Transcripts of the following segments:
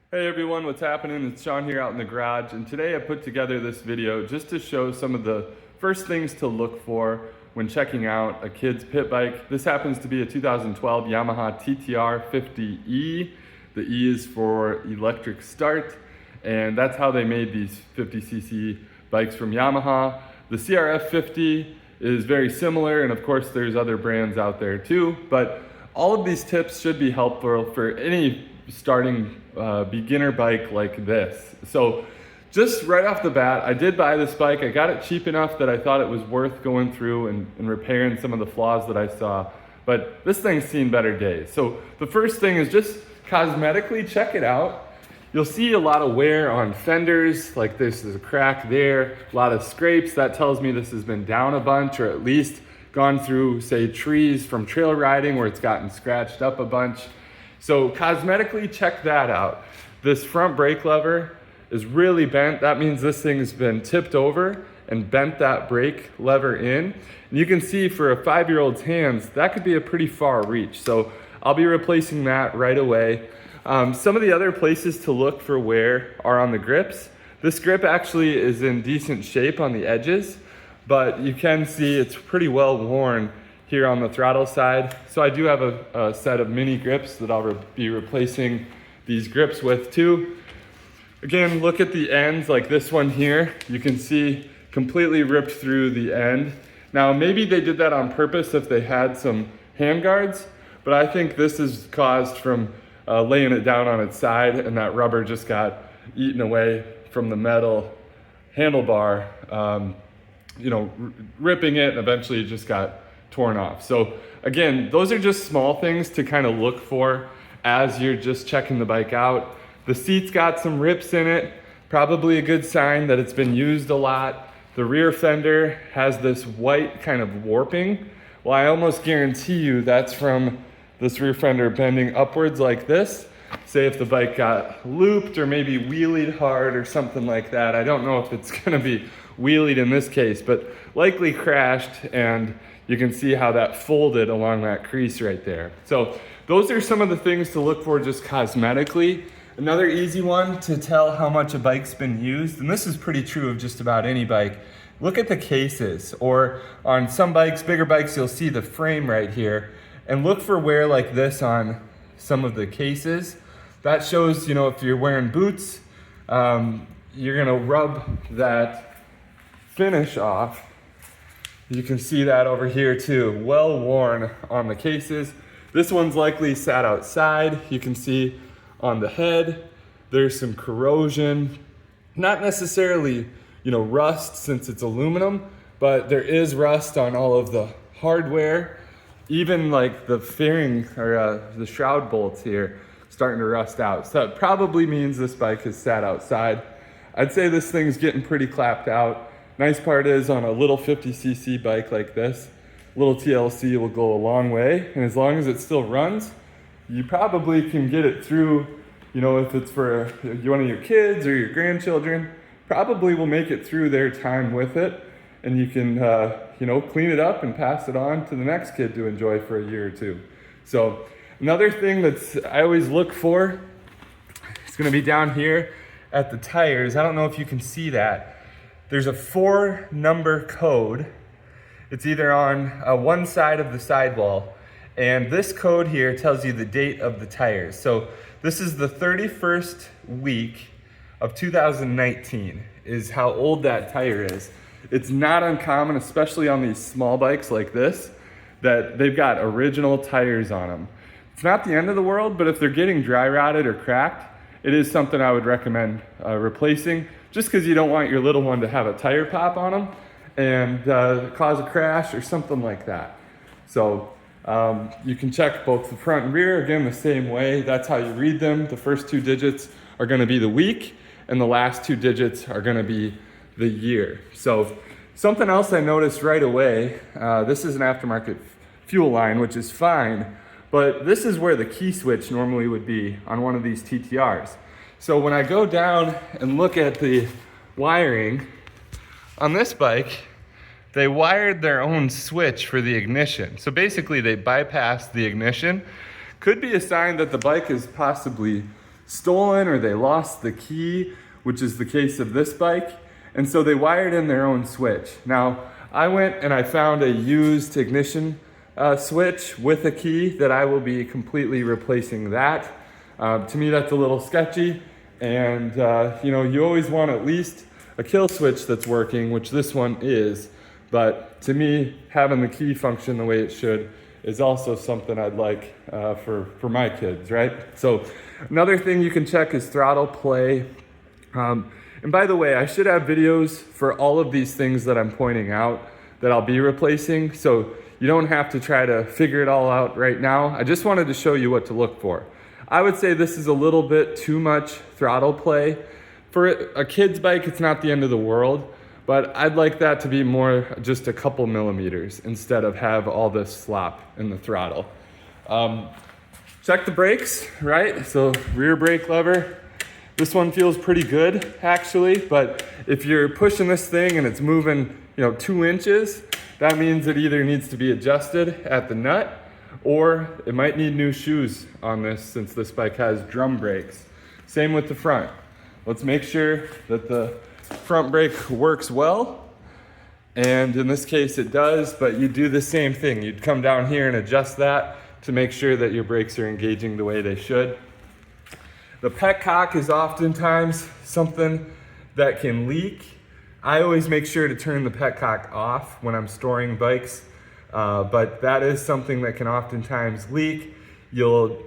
Hey everyone, what's happening? It's Sean here out in the garage, and today I put together this video just to show some of the first things to look for when checking out a kid's pit bike. This happens to be a 2012 Yamaha TT-R50E. The E is for electric start, and that's how they made these 50cc bikes from Yamaha. The CRF50 is very similar, and of course there's other brands out there too, but all of these tips should be helpful for any starting beginner bike like this. So just right off the bat, I did buy this bike. I got it cheap enough that I thought it was worth going through and repairing some of the flaws that I saw, but this thing's seen better days. So the first thing is just cosmetically check it out. You'll see a lot of wear on fenders, like this is a crack there, a lot of scrapes. That tells me this has been down a bunch, or at least gone through, say, trees from trail riding where it's gotten scratched up a bunch. So cosmetically check that out. This front brake lever is really bent. That means this thing has been tipped over and bent that brake lever in. And you can see for a 5-year-old's hands, that could be a pretty far reach. So I'll be replacing that right away. Some of the other places to look for wear are on the grips. This grip actually is in decent shape on the edges, but you can see it's pretty well worn here on the throttle side. So I do have a set of mini grips that I'll be replacing these grips with too. Again, look at the ends, like this one here. You can see completely ripped through the end. Now maybe they did that on purpose if they had some hand guards, but I think this is caused from laying it down on its side, and that rubber just got eaten away from the metal handlebar, ripping it, and eventually it just got torn off. So again, those are just small things to kind of look for as you're just checking the bike out. The seat's got some rips in it, probably a good sign that it's been used a lot. The rear fender has this white kind of warping. Well, I almost guarantee you that's from this rear fender bending upwards like this. Say if the bike got looped or maybe wheelied hard or something like that. I don't know if it's gonna be wheelied in this case, but likely crashed, and you can see how that folded along that crease right there. So those are some of the things to look for just cosmetically. Another easy one to tell how much a bike's been used, and this is pretty true of just about any bike, look at the cases, or on some bikes, bigger bikes, you'll see the frame right here, and look for wear like this on some of the cases. That shows, if you're wearing boots, you're gonna rub that finish off. You can see that over here too, well worn on the cases. This one's likely sat outside. You can see on the head, there's some corrosion. Not necessarily, rust since it's aluminum, but there is rust on all of the hardware. Even like the fairing or the shroud bolts here starting to rust out. So it probably means this bike has sat outside. I'd say this thing's getting pretty clapped out. Nice part is on a little 50cc bike like this, little TLC will go a long way, and as long as it still runs, you probably can get it through, if it's for one of your kids or your grandchildren, probably will make it through their time with it, and you can, clean it up and pass it on to the next kid to enjoy for a year or two. So another thing I always look for, it's gonna be down here at the tires. I don't know if you can see that. There's a 4-number code. It's either on one side of the sidewall, and this code here tells you the date of the tires. So this is the 31st week of 2019 is how old that tire is. It's not uncommon, especially on these small bikes like this, that they've got original tires on them. It's not the end of the world, but if they're getting dry rotted or cracked, it is something I would recommend replacing, just because you don't want your little one to have a tire pop on them and cause a crash or something like that. So you can check both the front and rear, again, the same way. That's how you read them. The first 2 digits are gonna be the week, and the last 2 digits are gonna be the year. So something else I noticed right away, this is an aftermarket fuel line, which is fine, but this is where the key switch normally would be on one of these TT-Rs. So when I go down and look at the wiring on this bike, they wired their own switch for the ignition. So basically they bypassed the ignition. Could be a sign that the bike is possibly stolen or they lost the key, which is the case of this bike. And so they wired in their own switch. Now, I went and I found a used ignition switch with a key that I will be completely replacing that. To me, that's a little sketchy. And you know, you always want at least a kill switch that's working, which this one is. But to me, having the key function the way it should is also something I'd like for my kids, right? So another thing you can check is throttle play. And by the way, I should have videos for all of these things that I'm pointing out that I'll be replacing. So you don't have to try to figure it all out right now. I just wanted to show you what to look for. I would say this is a little bit too much throttle play. For a kid's bike, it's not the end of the world, but I'd like that to be more just a couple millimeters instead of have all this slop in the throttle. Check the brakes, right? So rear brake lever. This one feels pretty good actually, but if you're pushing this thing and it's moving, 2 inches, that means it either needs to be adjusted at the nut or it might need new shoes on this since this bike has drum brakes. Same with the front. Let's make sure that the front brake works well. And in this case it does, but you do the same thing. You'd come down here and adjust that to make sure that your brakes are engaging the way they should. The petcock is oftentimes something that can leak. I always make sure to turn the petcock off when I'm storing bikes, but that is something that can oftentimes leak. You'll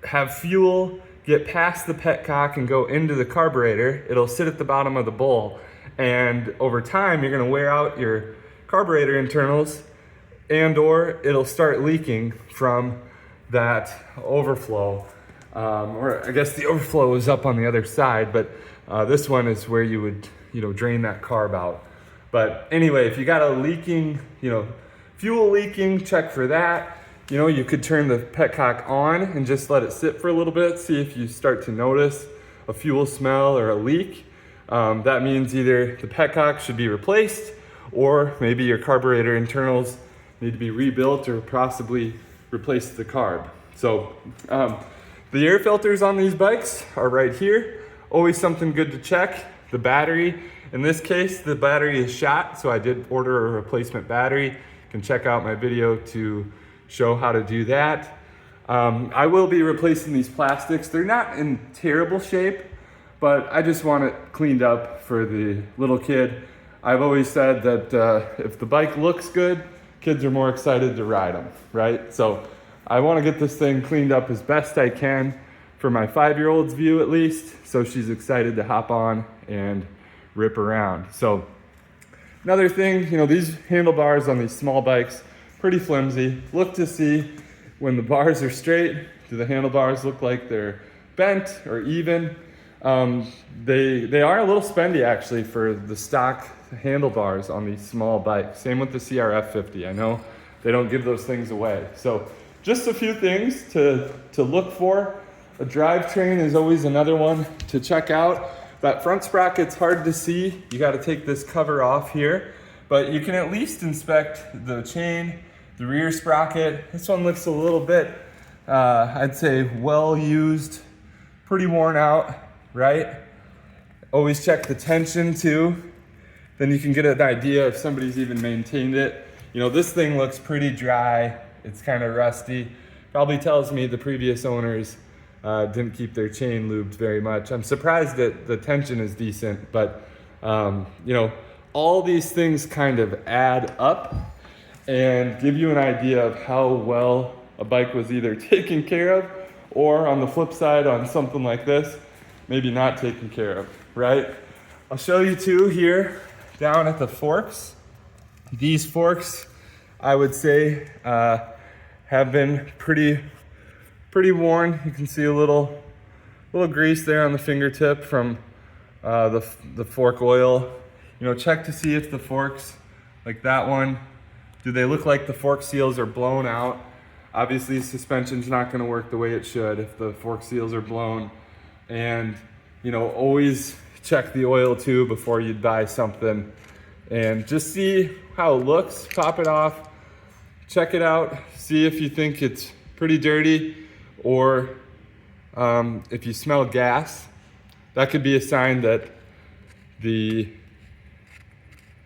have fuel get past the petcock and go into the carburetor. It'll sit at the bottom of the bowl, and over time you're gonna wear out your carburetor internals, and or it'll start leaking from that overflow. Or I guess the overflow is up on the other side, but this one is where you would, drain that carb out. But anyway, if you got a leaking, fuel leaking, check for that. You could turn the petcock on and just let it sit for a little bit, see if you start to notice a fuel smell or a leak. That means either the petcock should be replaced or maybe your carburetor internals need to be rebuilt or possibly replace the carb. So, the air filters on these bikes are right here. Always something good to check. The battery, in this case, the battery is shot, so I did order a replacement battery. You can check out my video to show how to do that. I will be replacing these plastics. They're not in terrible shape, but I just want it cleaned up for the little kid. I've always said that if the bike looks good, kids are more excited to ride them, right? So I want to get this thing cleaned up as best I can for my 5-year-old's view at least, so she's excited to hop on and rip around. So another thing, these handlebars on these small bikes, pretty flimsy. Look to see when the bars are straight, do the handlebars look like they're bent or even? They are a little spendy actually for the stock handlebars on these small bikes. Same with the CRF50. I know they don't give those things away. So just a few things to look for. A drivetrain is always another one to check out. That front sprocket's hard to see. You got to take this cover off here, but you can at least inspect the chain, the rear sprocket. This one looks a little bit, I'd say, well used, pretty worn out, right? Always check the tension too. Then you can get an idea if somebody's even maintained it. This thing looks pretty dry. It's kind of rusty. Probably tells me the previous owners didn't keep their chain lubed very much. I'm surprised that the tension is decent, but all these things kind of add up and give you an idea of how well a bike was either taken care of, or on the flip side, on something like this, maybe not taken care of, right? I'll show you two here down at the forks. These forks, I would say, have been pretty worn. You can see a little grease there on the fingertip from the fork oil. Check to see if the forks, like that one, do they look like the fork seals are blown out? Obviously, suspension's not going to work the way it should if the fork seals are blown. And always check the oil too before you buy something, and just see how it looks. Pop it off, check it out, see if you think it's pretty dirty or If you smell gas, that could be a sign that the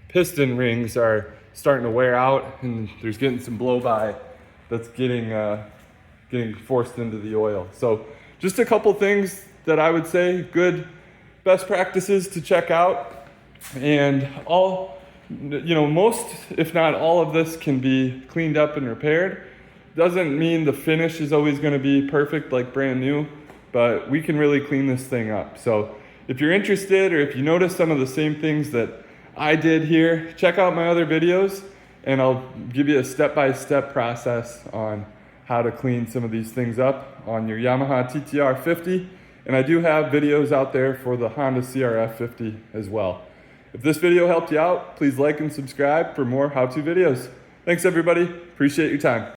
piston rings are starting to wear out and there's getting some blow by that's getting forced into the oil. So just a couple things that I would say, good best practices to check out. And most, if not all of this can be cleaned up and repaired. Doesn't mean the finish is always going to be perfect like brand new, but we can really clean this thing up. So if you're interested, or if you notice some of the same things that I did here, check out my other videos and I'll give you a step-by-step process on how to clean some of these things up on your Yamaha TT-R50. And I do have videos out there for the Honda CRF50 as well. If this video helped you out, please like and subscribe for more how-to videos. Thanks everybody, appreciate your time.